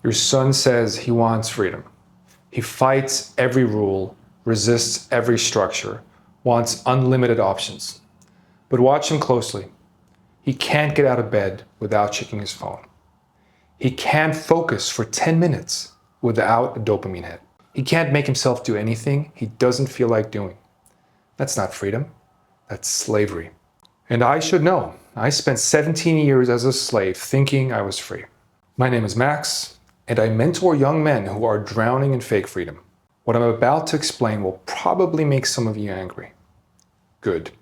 Your son says he wants freedom. He fights every rule, resists every structure, wants unlimited options. But watch him closely. He can't get out of bed without checking his phone. He can't focus for 10 minutes without a dopamine hit. He can't make himself do anything he doesn't feel like doing. That's not freedom. That's slavery. And I should know. I spent 17 years as a slave thinking I was free. My name is Max, and I mentor young men who are drowning in fake freedom. What I'm about to explain will probably make some of you angry. Good.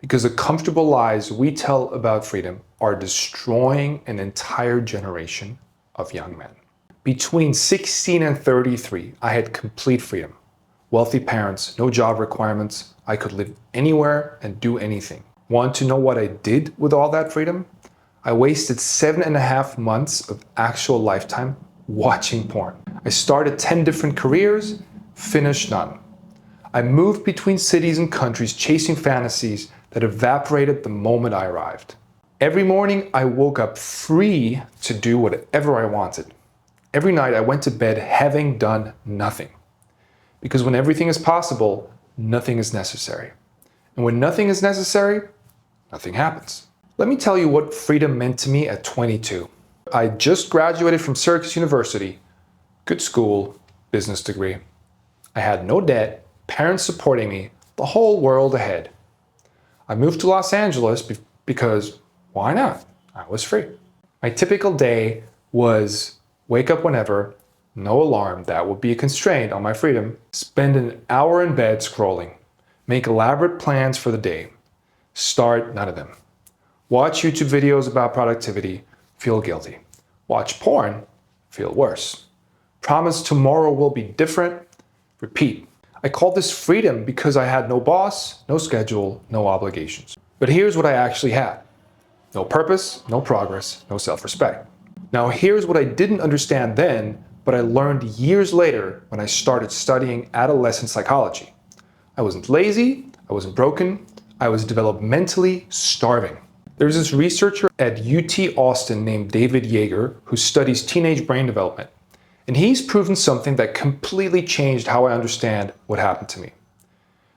Because the comfortable lies we tell about freedom are destroying an entire generation of young men. Between 16 and 33, I had complete freedom. Wealthy parents, no job requirements. I could live anywhere and do anything. Want to know what I did with all that freedom? I wasted 7.5 months of actual lifetime watching porn. I started 10 different careers, finished none. I moved between cities and countries chasing fantasies that evaporated the moment I arrived. Every morning I woke up free to do whatever I wanted. Every night I went to bed having done nothing. Because when everything is possible, nothing is necessary. And when nothing is necessary, nothing happens. Let me tell you what freedom meant to me at 22. I just graduated from Syracuse University, good school, business degree. I had no debt, parents supporting me, the whole world ahead. I moved to Los Angeles because why not? I was free. My typical day was wake up whenever, no alarm, that would be a constraint on my freedom, spend an hour in bed scrolling, make elaborate plans for the day, start none of them. Watch YouTube videos about productivity, feel guilty. Watch porn, feel worse. Promise tomorrow will be different, repeat. I called this freedom because I had no boss, no schedule, no obligations. But here's what I actually had. No purpose, no progress, no self-respect. Now here's what I didn't understand then, but I learned years later when I started studying adolescent psychology. I wasn't lazy, I wasn't broken, I was developmentally starving. There's this researcher at UT Austin named David Yeager who studies teenage brain development. And he's proven something that completely changed how I understand what happened to me.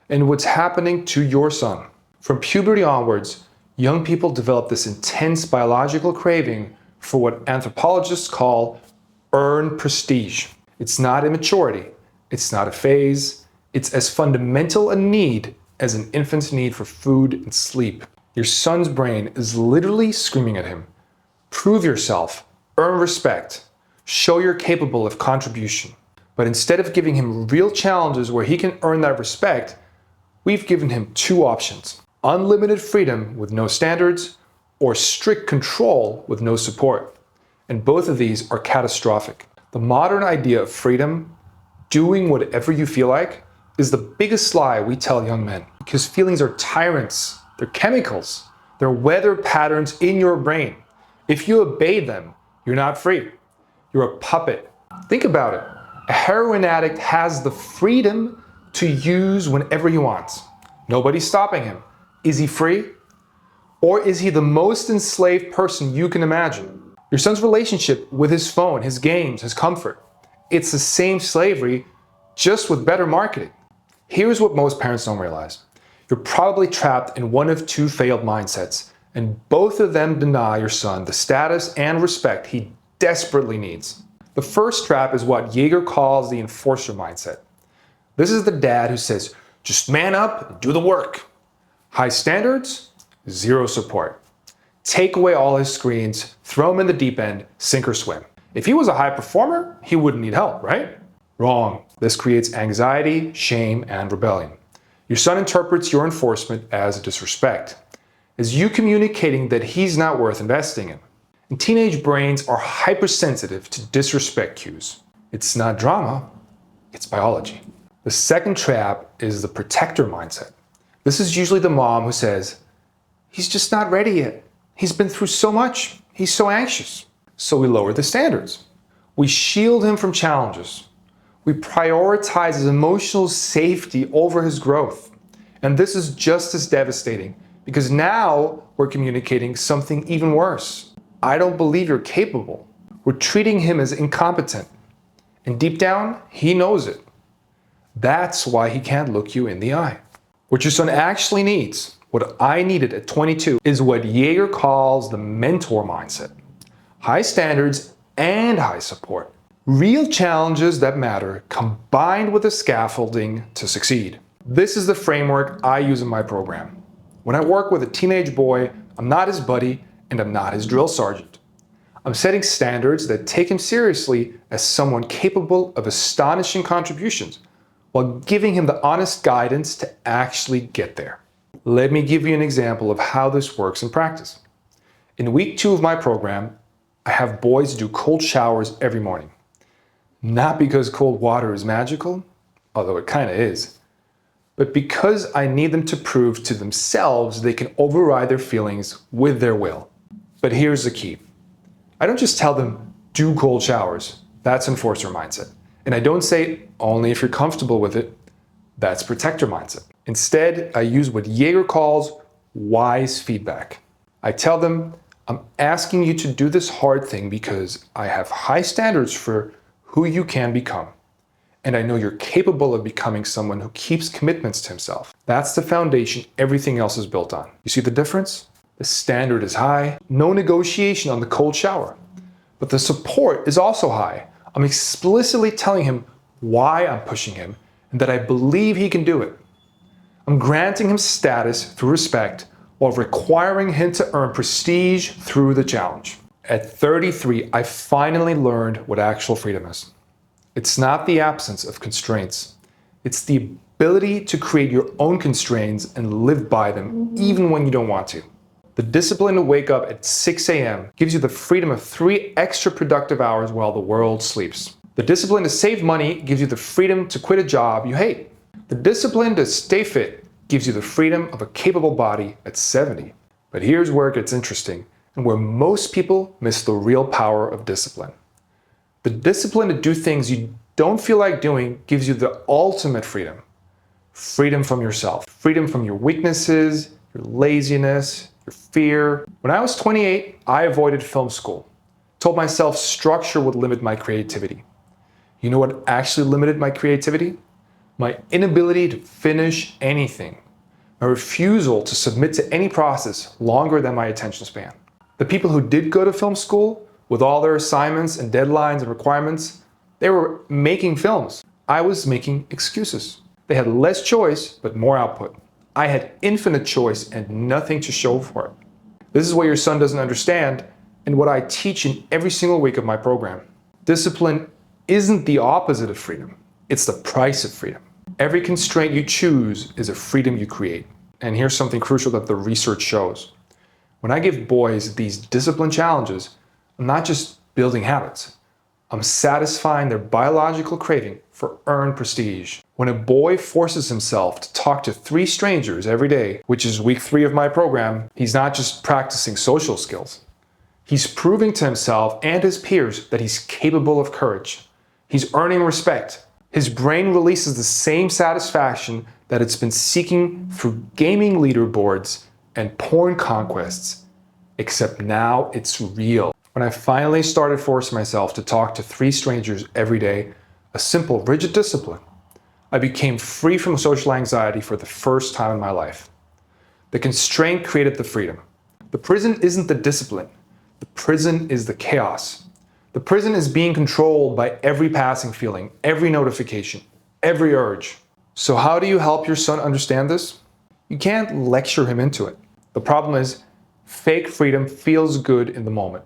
And what's happening to your son. From puberty onwards, young people develop this intense biological craving for what anthropologists call earned prestige. It's not immaturity. It's not a phase. It's as fundamental a need as an infant's need for food and sleep. Your son's brain is literally screaming at him. Prove yourself. Earn respect. Show you're capable of contribution. But instead of giving him real challenges where he can earn that respect, we've given him two options. Unlimited freedom with no standards, or strict control with no support. And both of these are catastrophic. The modern idea of freedom, doing whatever you feel like, is the biggest lie we tell young men. Because feelings are tyrants. They're chemicals. They're weather patterns in your brain. If you obey them, you're not free. You're a puppet. Think about it. A heroin addict has the freedom to use whenever he wants. Nobody's stopping him. Is he free? Or is he the most enslaved person you can imagine? Your son's relationship with his phone, his games, his comfort. It's the same slavery, just with better marketing. Here's what most parents don't realize. You're probably trapped in one of two failed mindsets, and both of them deny your son the status and respect he desperately needs. The first trap is what Yeager calls the enforcer mindset. This is the dad who says, just man up and do the work. High standards, zero support. Take away all his screens, throw him in the deep end, sink or swim. If he was a high performer, he wouldn't need help, right? Wrong. This creates anxiety, shame, and rebellion. Your son interprets your enforcement as disrespect, as you communicating that he's not worth investing in. And teenage brains are hypersensitive to disrespect cues. It's not drama, it's biology. The second trap is the protector mindset. This is usually the mom who says, he's just not ready yet. He's been through so much. He's so anxious. So we lower the standards. We shield him from challenges. We prioritize his emotional safety over his growth. And this is just as devastating because now we're communicating something even worse. I don't believe you're capable. We're treating him as incompetent. And deep down, he knows it. That's why he can't look you in the eye. What your son actually needs, what I needed at 22, is what Jaeger calls the mentor mindset. High standards and high support. Real challenges that matter combined with the scaffolding to succeed. This is the framework I use in my program. When I work with a teenage boy, I'm not his buddy and I'm not his drill sergeant. I'm setting standards that take him seriously as someone capable of astonishing contributions while giving him the honest guidance to actually get there. Let me give you an example of how this works in practice. In week 2 of my program, I have boys do cold showers every morning. Not because cold water is magical, although it kind of is, but because I need them to prove to themselves they can override their feelings with their will. But here's the key. I don't just tell them, do cold showers. That's enforcer mindset. And I don't say, only if you're comfortable with it. That's protector mindset. Instead, I use what Jaeger calls wise feedback. I tell them, I'm asking you to do this hard thing because I have high standards for who you can become. And I know you're capable of becoming someone who keeps commitments to himself. That's the foundation everything else is built on. You see the difference? The standard is high, no negotiation on the cold shower. But the support is also high. I'm explicitly telling him why I'm pushing him and that I believe he can do it. I'm granting him status through respect while requiring him to earn prestige through the challenge. At 33, I finally learned what actual freedom is. It's not the absence of constraints. It's the ability to create your own constraints and live by them even when you don't want to. The discipline to wake up at 6 a.m. gives you the freedom of 3 extra productive hours while the world sleeps. The discipline to save money gives you the freedom to quit a job you hate. The discipline to stay fit gives you the freedom of a capable body at 70. But here's where it gets interesting and where most people miss the real power of discipline. The discipline to do things you don't feel like doing gives you the ultimate freedom. Freedom from yourself, freedom from your weaknesses, your laziness, your fear. When I was 28, I avoided film school. Told myself structure would limit my creativity. You know what actually limited my creativity? My inability to finish anything. My refusal to submit to any process longer than my attention span. The people who did go to film school, with all their assignments and deadlines and requirements, they were making films. I was making excuses. They had less choice, but more output. I had infinite choice and nothing to show for it. This is what your son doesn't understand and what I teach in every single week of my program. Discipline isn't the opposite of freedom. It's the price of freedom. Every constraint you choose is a freedom you create. And here's something crucial that the research shows. When I give boys these discipline challenges, I'm not just building habits. I'm satisfying their biological craving for earned prestige. When a boy forces himself to talk to 3 strangers every day, which is week 3 of my program, he's not just practicing social skills. He's proving to himself and his peers that he's capable of courage. He's earning respect. His brain releases the same satisfaction that it's been seeking through gaming leaderboards and porn conquests, except now it's real. When I finally started forcing myself to talk to 3 strangers every day, a simple, rigid discipline, I became free from social anxiety for the first time in my life. The constraint created the freedom. The prison isn't the discipline. The prison is the chaos. The prison is being controlled by every passing feeling, every notification, every urge. So how do you help your son understand this? You can't lecture him into it. The problem is, fake freedom feels good in the moment.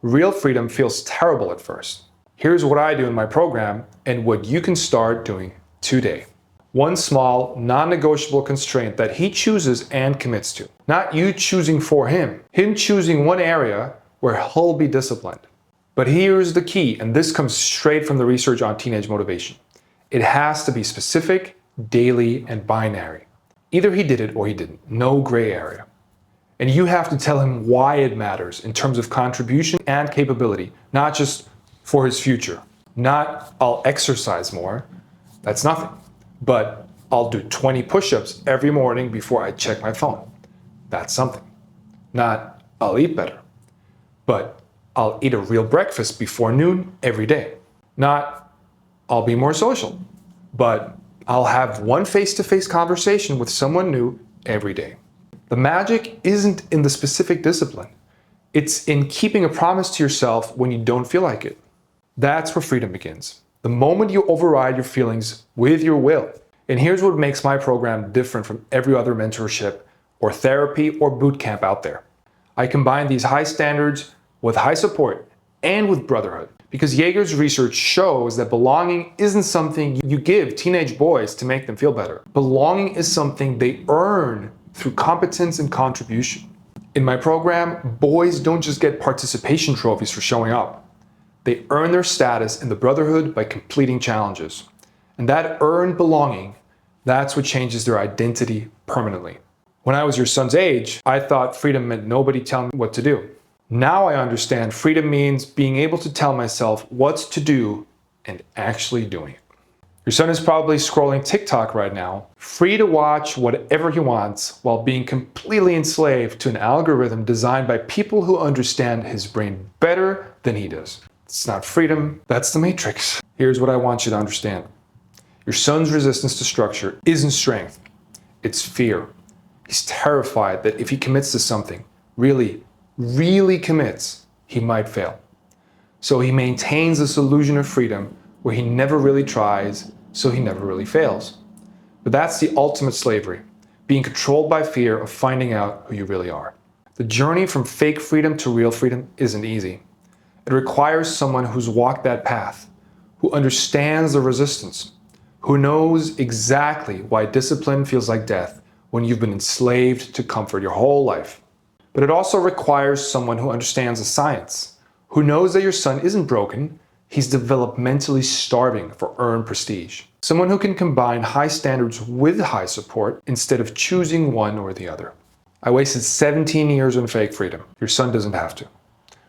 Real freedom feels terrible at first. Here's what I do in my program and what you can start doing today. One small, non-negotiable constraint that he chooses and commits to. Not you choosing for him. Him choosing one area where he'll be disciplined. But here's the key, and this comes straight from the research on teenage motivation. It has to be specific, daily, and binary. Either he did it or he didn't. No gray area. And you have to tell him why it matters in terms of contribution and capability, not just for his future. Not, I'll exercise more. That's nothing. But I'll do 20 push-ups every morning before I check my phone. That's something. Not, I'll eat better. But I'll eat a real breakfast before noon every day. Not, I'll be more social, but I'll have one face-to-face conversation with someone new every day. The magic isn't in the specific discipline. It's in keeping a promise to yourself when you don't feel like it. That's where freedom begins. The moment you override your feelings with your will. And here's what makes my program different from every other mentorship or therapy or boot camp out there. I combine these high standards with high support and with brotherhood. Because Jaeger's research shows that belonging isn't something you give teenage boys to make them feel better. Belonging is something they earn through competence and contribution. In my program, boys don't just get participation trophies for showing up. They earn their status in the brotherhood by completing challenges. And that earned belonging, that's what changes their identity permanently. When I was your son's age, I thought freedom meant nobody telling me what to do. Now I understand freedom means being able to tell myself what to do and actually doing it. Your son is probably scrolling TikTok right now, free to watch whatever he wants while being completely enslaved to an algorithm designed by people who understand his brain better than he does. It's not freedom, that's the matrix. Here's what I want you to understand. Your son's resistance to structure isn't strength, it's fear. He's terrified that if he commits to something, really commits, he might fail. So he maintains this illusion of freedom where he never really tries, so he never really fails. But that's the ultimate slavery, being controlled by fear of finding out who you really are. The journey from fake freedom to real freedom isn't easy. It requires someone who's walked that path, who understands the resistance, who knows exactly why discipline feels like death when you've been enslaved to comfort your whole life. But it also requires someone who understands the science, who knows that your son isn't broken, he's developmentally starving for earned prestige. Someone who can combine high standards with high support instead of choosing one or the other. I wasted 17 years on fake freedom. Your son doesn't have to.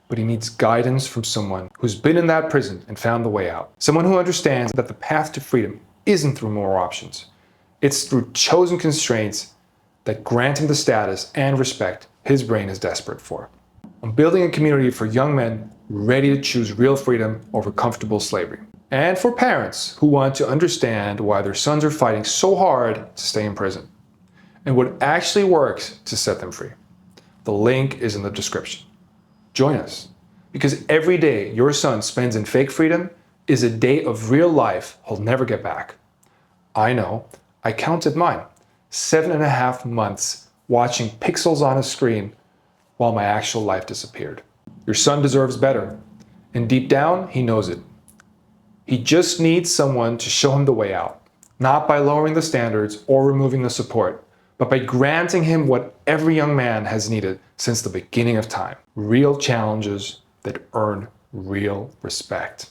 But he needs guidance from someone who's been in that prison and found the way out. Someone who understands that the path to freedom isn't through more options. It's through chosen constraints that grant him the status and respect his brain is desperate for. I'm building a community for young men ready to choose real freedom over comfortable slavery. And for parents who want to understand why their sons are fighting so hard to stay in prison and what actually works to set them free. The link is in the description. Join us, because every day your son spends in fake freedom is a day of real life he'll never get back. I know, I counted mine. 7.5 months watching pixels on a screen while my actual life disappeared. Your son deserves better, and deep down, he knows it. He just needs someone to show him the way out, not by lowering the standards or removing the support, but by granting him what every young man has needed since the beginning of time. Real challenges that earn real respect.